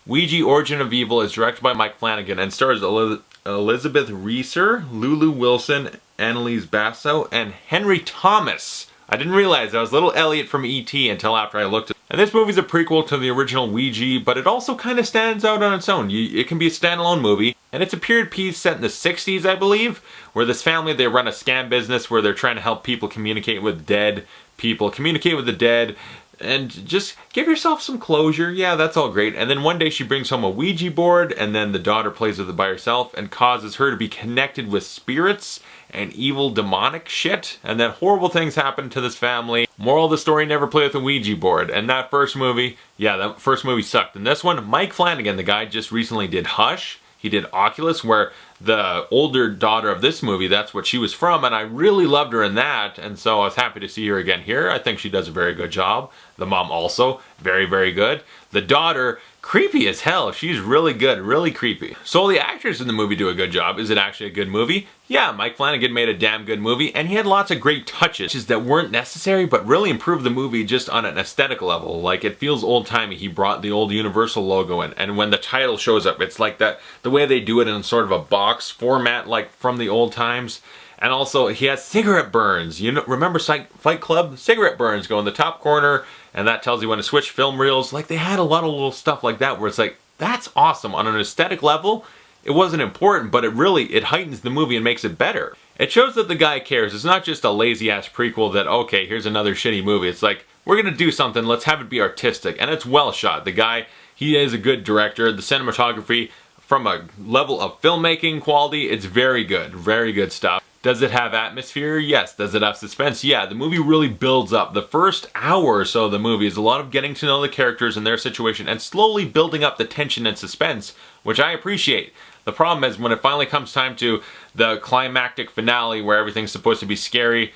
Ouija Origin of Evil is directed by Mike Flanagan and stars Elizabeth Reaser, Lulu Wilson, Annalise Basso, and Henry Thomas. I didn't realize that was little Elliot from E.T. until after I looked at it. And this movie's a prequel to the original Ouija, but it also kind of stands out on its own. It can be a standalone movie, and it's a period piece set in the 60s, I believe, where this family, they run a scam business where they're trying to help people communicate with dead people, communicate with the dead, and just give yourself some closure. Yeah, that's all great. And then one day she brings home a Ouija board, and then the daughter plays with it by herself and causes her to be connected with spirits and evil demonic shit, and then horrible things happen to this family. Moral of the story, never play with a Ouija board. And that first movie, yeah, that first movie sucked. And this one, Mike Flanagan, the guy just recently did Hush. He did Oculus, where the older daughter of this movie, that's what she was from, and I really loved her in that, and so I was happy to see her again here. I think she does a very good job. The mom also, very, very good. The daughter, creepy as hell. She's really good, really creepy. So the actors in the movie do a good job. Is it actually a good movie? Yeah, Mike Flanagan made a damn good movie, and he had lots of great touches that weren't necessary, but really improved the movie just on an aesthetic level. Like, it feels old-timey. He brought the old Universal logo in, and when the title shows up, it's like that, the way they do it in sort of a box format, like from the old times. And also, he has cigarette burns. You know, remember Fight Club? Cigarette burns go in the top corner, and that tells you when to switch film reels. Like, they had a lot of little stuff like that where it's like, that's awesome. On an aesthetic level, it wasn't important, but it heightens the movie and makes it better. It shows that the guy cares. It's not just a lazy-ass prequel that, okay, here's another shitty movie. It's like, we're gonna do something, let's have it be artistic. And it's well shot. The guy, he is a good director. The cinematography, from a level of filmmaking quality, it's very good stuff. Does it have atmosphere? Yes. Does it have suspense? Yeah. The movie really builds up. The first hour or so of the movie is a lot of getting to know the characters and their situation and slowly building up the tension and suspense, which I appreciate. The problem is when it finally comes time to the climactic finale where everything's supposed to be scary,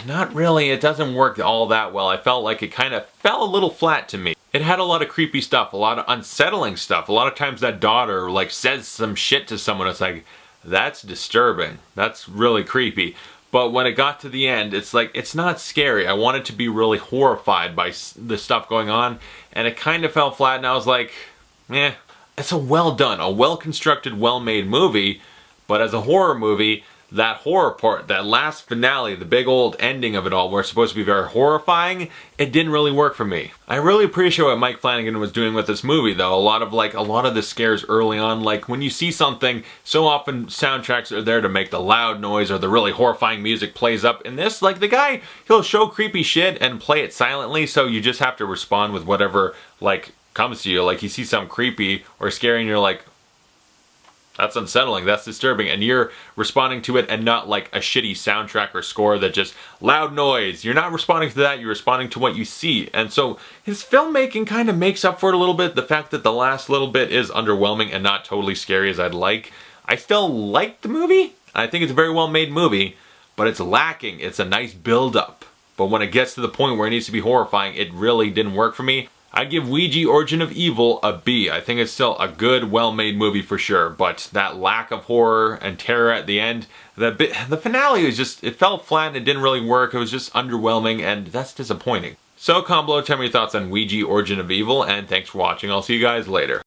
not really. It doesn't work all that well. I felt like it kind of fell a little flat to me. It had a lot of creepy stuff, a lot of unsettling stuff. A lot of times that daughter like says some shit to someone. It's like, that's disturbing. That's really creepy. But when it got to the end, it's like, it's not scary. I wanted to be really horrified by the stuff going on, and it kind of fell flat, and I was like, eh. It's a well done, a well constructed, well made movie, but as a horror movie, that horror part, that last finale, the big old ending of it all, where it's supposed to be very horrifying, it didn't really work for me. I really appreciate what Mike Flanagan was doing with this movie, though. A lot of the scares early on, like when you see something, so often soundtracks are there to make the loud noise or the really horrifying music plays up. In this, like, the guy, he'll show creepy shit and play it silently, so you just have to respond with whatever, like, comes to you. Like, you see something creepy or scary and you're like, that's unsettling, that's disturbing, and you're responding to it and not like a shitty soundtrack or score that just loud noise. You're not responding to that, you're responding to what you see. And so his filmmaking kind of makes up for it a little bit. The fact that the last little bit is underwhelming and not totally scary as I'd like. I still like the movie. I think it's a very well made movie, but it's lacking. It's a nice build up. But when it gets to the point where it needs to be horrifying, it really didn't work for me. I give Ouija Origin of Evil a B. I think it's still a good, well-made movie for sure, but that lack of horror and terror at the end, the finale was just, it fell flat and it didn't really work. It was just underwhelming, and that's disappointing. So comment below, tell me your thoughts on Ouija Origin of Evil, and thanks for watching. I'll see you guys later.